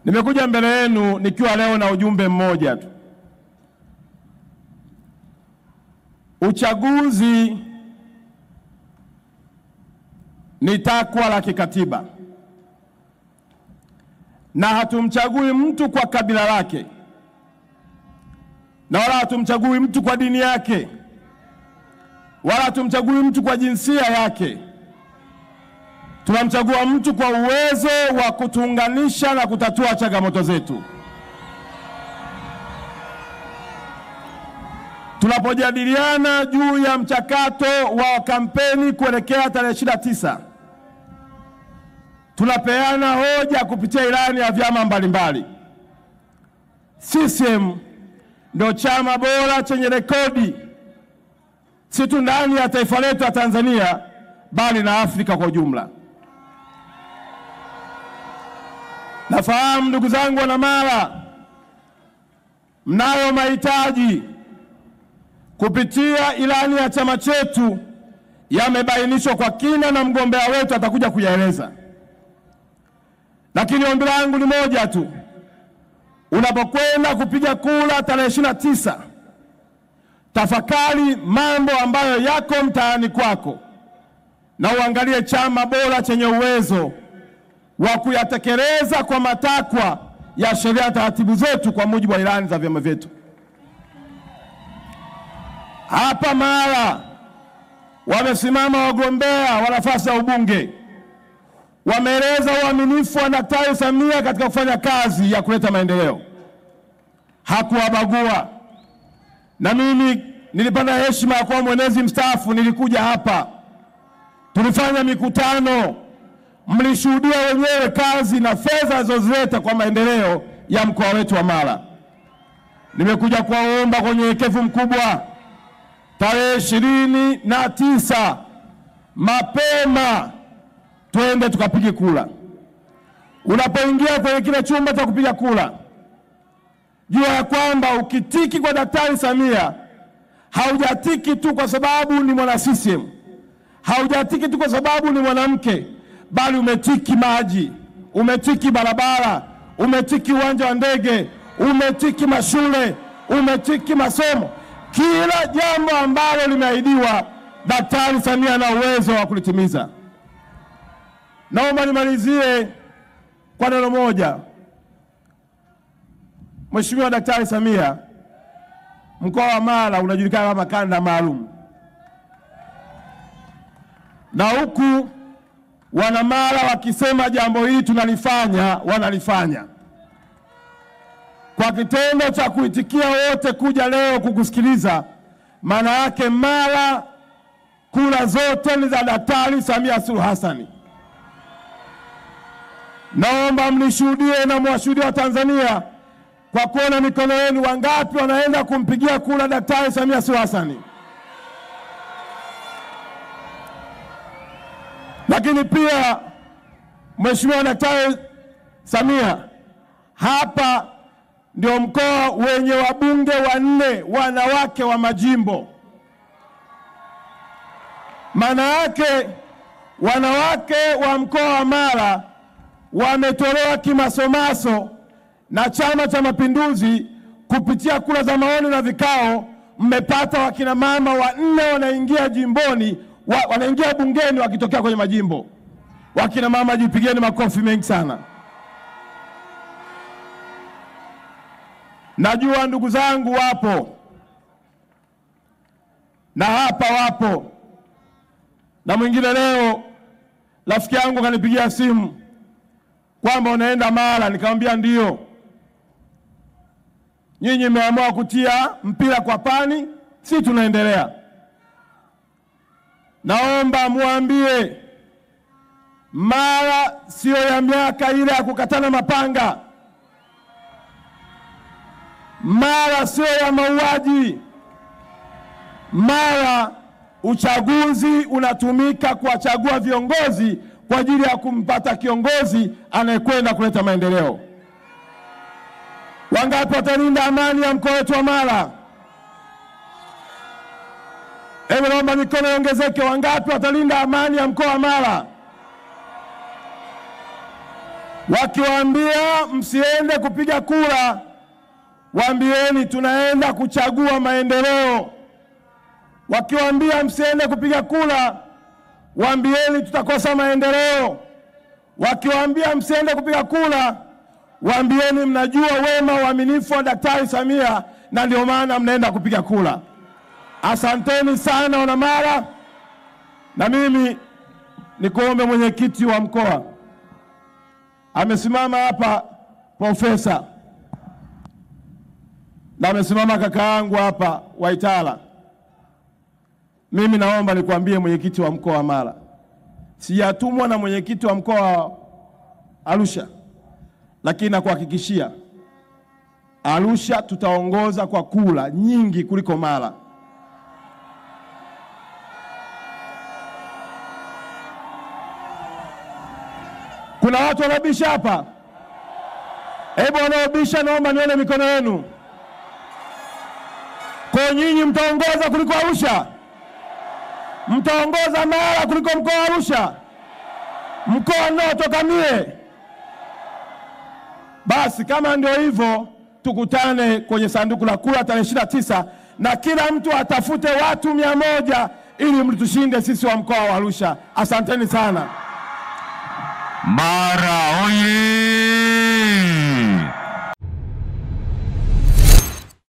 Nimekuja mbele yenu nikiwa leo na ujumbe mmoja tu. Uchaguzi ni takwa la kikatiba, na hatumchagui mtu kwa kabila lake, na wala hatumchagui mtu kwa dini yake, wala hatumchagui mtu kwa jinsia yake. Tunamchagua mtu kwa uwezo wa kutuunganisha na kutatua changamoto zetu. Tunapojadiliana juu ya mchakato wa kampeni kuelekea tarehe 29, tunapeana hoja kupitia ilani ya vyama mbalimbali. CCM ndio chama bora chenye rekodi, si tu ndani ya taifa letu la Tanzania, bali na Afrika kwa ujumla. Nafahamu ndugu zangu wana Mara, mnayo mahitaji. Kupitia ilani ya chama chetu yamebainishwa kwa kina na mgombea wetu atakuja kuyaeleza. Lakini ombi langu ni moja tu. Unapokwenda kupiga kura tarehe 29, tafakari mambo ambayo yako mtaani kwako na uangalie chama bora chenye uwezo wa kuyatekeleza kwa matakwa ya sheria na taratibu zetu kwa mujibu wa ilani za vyama vyetu. Hapa Mara wamesimama wagombea wa nafasi ya ubunge, wameeleza uaminifu wa Daktari Samia katika kufanya kazi ya kuleta maendeleo. Hakuwabagua. Na mimi nilipata heshima ya kuwa mwenezi mstaafu, nilikuja hapa, tulifanya mikutano, mlishuhudia wenyewe kazi na fedha zilizoleta kwa maendeleo ya mkoa wetu wa Mara. Nimekuja kuwaomba kwa unyenyekevu mkubwa, tarehe 29 mapema twende tukapige kura. Unapoingia kwenye kile chumba cha kupiga kura, jua ya kwamba ukitiki kwa Daktari Samia, haujatiki tu kwa sababu ni mwana CCM, haujatiki tu kwa sababu ni mwanamke, bali umetiki maji, umetiki barabara, umetiki uwanja wa ndege, umetiki mashule, umetiki masomo. Kila jambo ambalo limeahidiwa, Daktari Samia na uwezo wa kulitimiza. Naomba nimalizie kwa neno moja. Mheshimiwa Daktari Samia, mkoa wa Mara unajulikana kama kanda maalum, na huku wana Mara wakisema jambo hili tunalifanya, wanalifanya. Kwa kitendo cha kuitikia wote kuja leo kukusikiliza, maana yake Mara kura zote ni za Daktari Samia Suluhu Hassan. Naomba mnishuhudie na mwashuhudie wa Tanzania kwa kuona mikono yenu, wangapi wanaenda kumpigia kura Daktari Samia Suluhu Hassan. Lakini pia Mheshimiwa Daktari Samia, hapa ndio mkoa wenye wabunge 4 wanawake wa majimbo. Maana yake wanawake wa mkoa wa Mara wametolewa kimasomaso na Chama cha Mapinduzi kupitia kura za maoni na vikao. Mmepata wakina mama 4 wanaingia jimboni, wanaingia bungeni wakitokea kwenye majimbo. Wakina mama jipigeni makofi mengi sana. Najua ndugu zangu wapo na hapa wapo, na mwingine leo rafiki yangu kanipigia simu kwamba unaenda Mara, nikamwambia ndio. Nyinyi mmeamua kutia mpira kwa pani, si tunaendelea. Naomba muambie Mara sio ya miaka ile ya kukatana mapanga. Mara sio ya mauaji. Mara uchaguzi unatumika kuwachagua viongozi kwa ajili ya kumpata kiongozi anayekwenda kuleta maendeleo. Wangapi watalinda amani ya mkoa wetu wa Mara? Hebu naomba mikono iongezeke. Wangapi watalinda amani ya mkoa wa Mara? Wakiwaambia msiende kupiga kura, waambieni tunaenda kuchagua maendeleo. Wakiwaambia msiende kupiga kura, waambieni tutakosa maendeleo. Wakiwaambia msiende kupiga kura, waambieni mnajua wema uaminifu wa Daktari Samia na ndio maana mnaenda kupiga kura. Asanteni sana wanamara. Na mimi nikuombe mwenyekiti wa mkoa, amesimama hapa profesa na amesimama kaka yangu hapa Waitala. Mimi naomba nikwambie mwenyekiti wa mkoa wa Mara, sijatumwa na mwenyekiti wa mkoa wa Arusha, lakini nakuhakikishia Arusha tutaongoza kwa kura nyingi kuliko Mara. Kuna watu wanabisha hapa? Hebu wanaobisha naomba nione mikono yenu. Kwa nyinyi mtaongoza kuliko Arusha? Mtaongoza Mara kuliko mkoa wa Arusha? Mkoa ninaotoka mie? Basi kama ndio hivyo, tukutane kwenye sanduku la kura tarehe 29 na kila mtu atafute watu 100 ili mtushinde sisi wa mkoa wa Arusha. Asanteni sana. Mara oye!